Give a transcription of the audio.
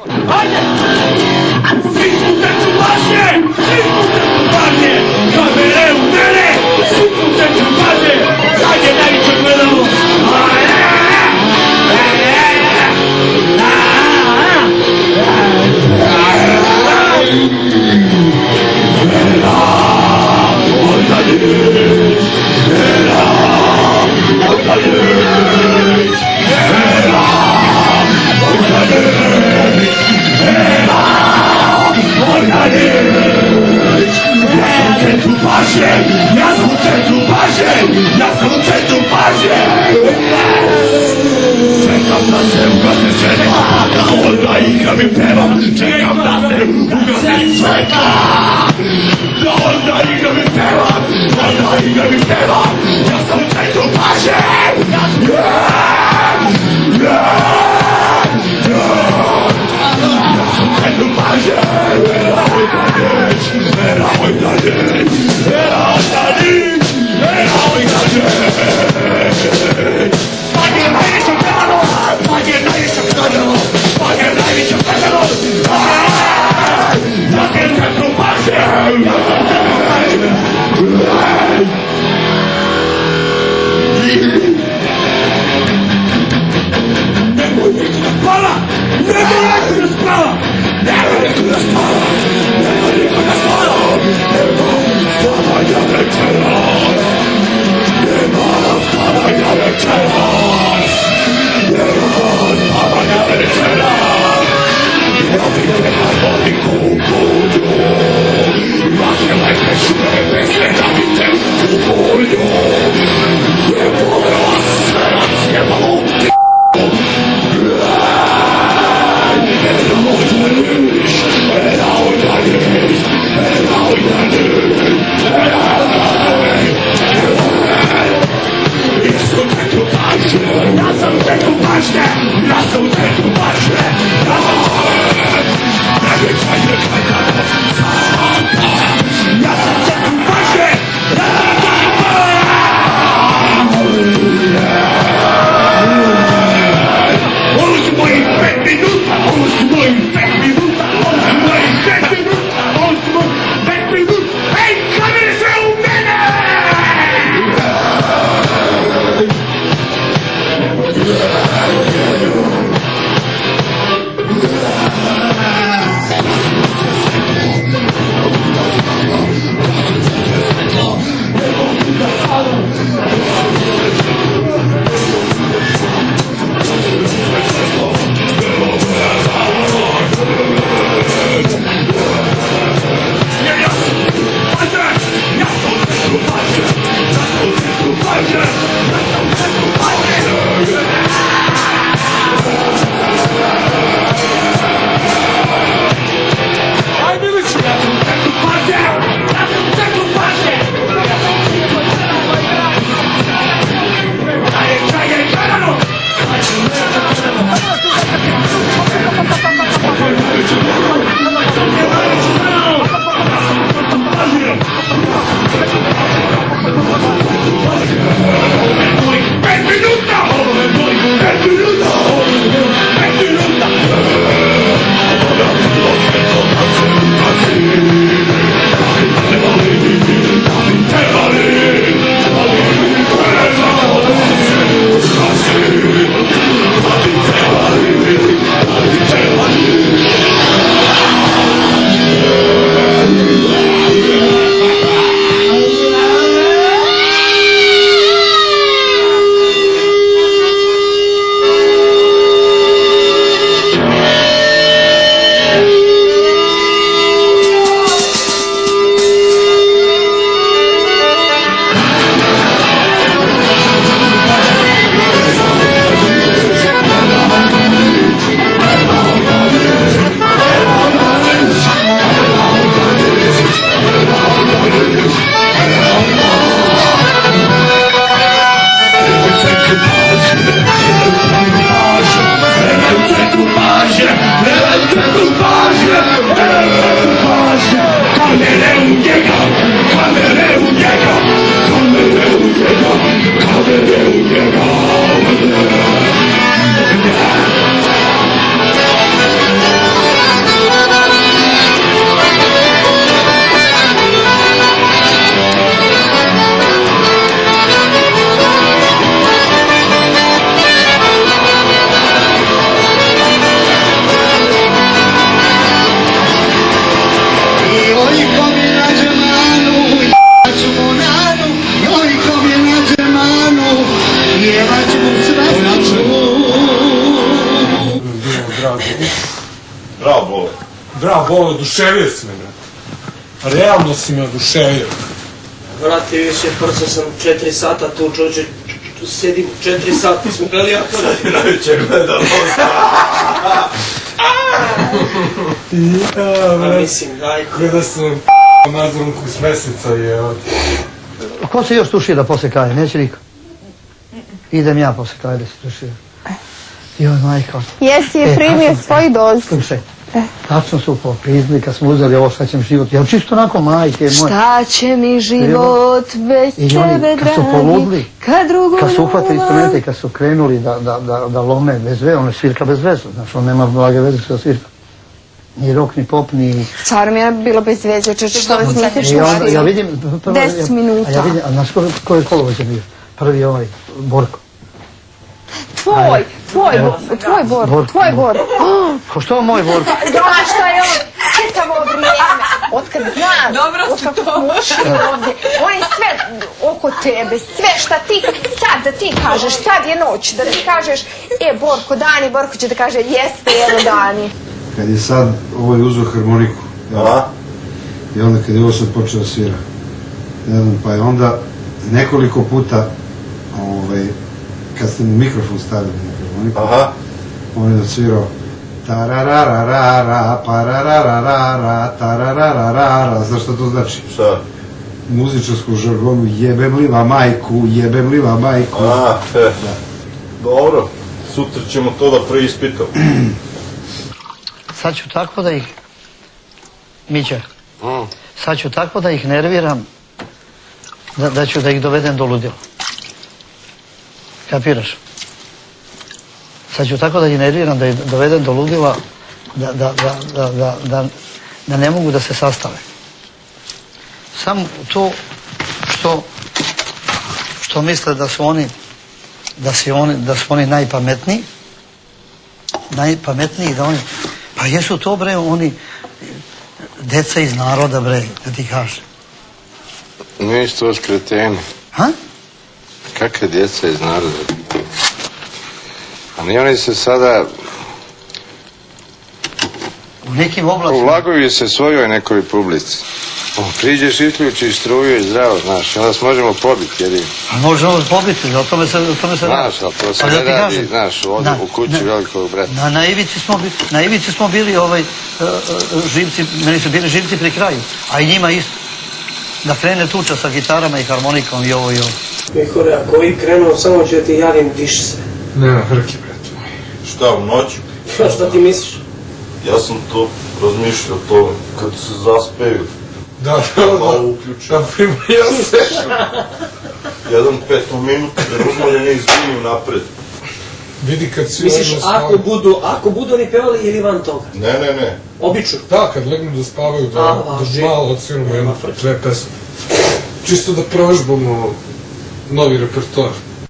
Hajde! Svi su u centru pažnje! Svi su u centru pažnje! Kamere u mene! Svi su u centru pažnje! Hajde, najviše gledamo! Ja sam u centru pažnje! Ja sam u centru pažnje! Čekam da se ugase svjetla, da onda igram i pevam. Čekam da se ugase svjetla, da onda igram i pevam. Onda igram i pevam. Ja sam u centru pažnje! Ja sam u centru pažnje! Era moj mladić! Era moj mladić! Era mladić! Era moj mladić! Pak je najviše gledano! Pak je najviše gledano! Pak je najviše gledano! Ja sam u centru pažnje! Ja sam u centru pažnje! Nemoj neko da spava! Nemoj neko da spava! Nemoj neko da spava! Nemoj neko da spava! Nemoj neko da spava! Bravo, Bole. Bravo, Bole, oduševio si me, brate. Realno si me oduševio. Vrati više, prco sam 4 sata tu, čovječe, tu sedim 4 sata, smo gledali aktora. Najveće gledalost. A mislim, dajte. Kada sam nazvonku s meseca je... Ko se još tušira posle kaje? Neće niko. Idem ja posle kaje da se tušira. Joj, majko. Jesi je primio svoju dozu. Slušaj, tačno su popizli kad smo uzeli ovo šta će mi život. Ja čisto onako majke moje. Šta će mi život bez I tebe, oni kad su poludli, dragi, kad su uhvatili instrumente i kad su krenuli da lome bez veze, on je svirka bez veze. Znaš, on nema blage veze sa svirka. Ni rock, ni pop, ni... Stvarno mi je bilo bez veze, što vas niste I onda, ja čušili. vidim... 10 minuta. A ja vidim, a znaš ko je kolovođa bio? Prvi ovaj, Borko. Tvoj Bor. Ko što moj Borko? Znaš šta je on čitavo vrijeme, otkad znam, otkad smo ušli ovdje, on je sve oko tebe, sve šta ti, sad da ti kažeš, sad je noć, da ti kažeš, Borko, Dani, Borko će da kaže, jeste, evo Dani. Kad je sad ovaj uzeo harmoniku, i onda kad je ovo sad počeo da svira, ne znam, pa je onda nekoliko puta, kad ste mu mikrofon stavili na harmoniku, on je odsvirao tararararara, pararararara, tararararara, znaš šta to znači? Šta? U muzičarskom žargonu jebem liva majku. Dobro, sutra ćemo to da preispitamo. Sad ću tako da ih... Mića, sad ću tako da ih nerviram, da ću da ih dovedem do ludila. Kapiraš? Sad ću tako da ih nerviram, da ih dovedem do ludila, da ne mogu da se sastave. Samo to što misle da su oni najpametniji, da oni... Pa jesu to, bre, oni deca iz naroda, bre, da ti kažem. Nisu to skreteni. Ha? Kakve djeca iz naroda? A ni oni se sada... U nekim oblastima... Ulaguju se svojoj nekoj publici. Priđeš, isključiš struju i zdravo, znaš, onda se možemo pobiti jedino. A možemo pobiti, o tome se radi. Znaš, ali to se ne radi, znaš, ovdje u kući velikog brata. Na ivici smo bili živci, meni su bili živci pri kraju, a i njima isto. Da krene tuča sa gitarama i harmonikom i ovo i ovo. Mihore, ako vi krenuo, samo ću da ti javim, diš se. Nema hrke, brate. Šta, u noću? Šta ti misliš? Ja sam to razmišljao o tome, kad se zaspeju. Da, primjer se. Jedan 5 minuta, jer uzmanje ne izvinju napred. Vidi kad svi Misliš, legnu spavaju. ako budu oni pevali ili van toga? Ne. Obično. Da, kad legnu da spavaju, da malo odsviramo jednu, 2 pesme. Čisto da provežbamo novi repertoar.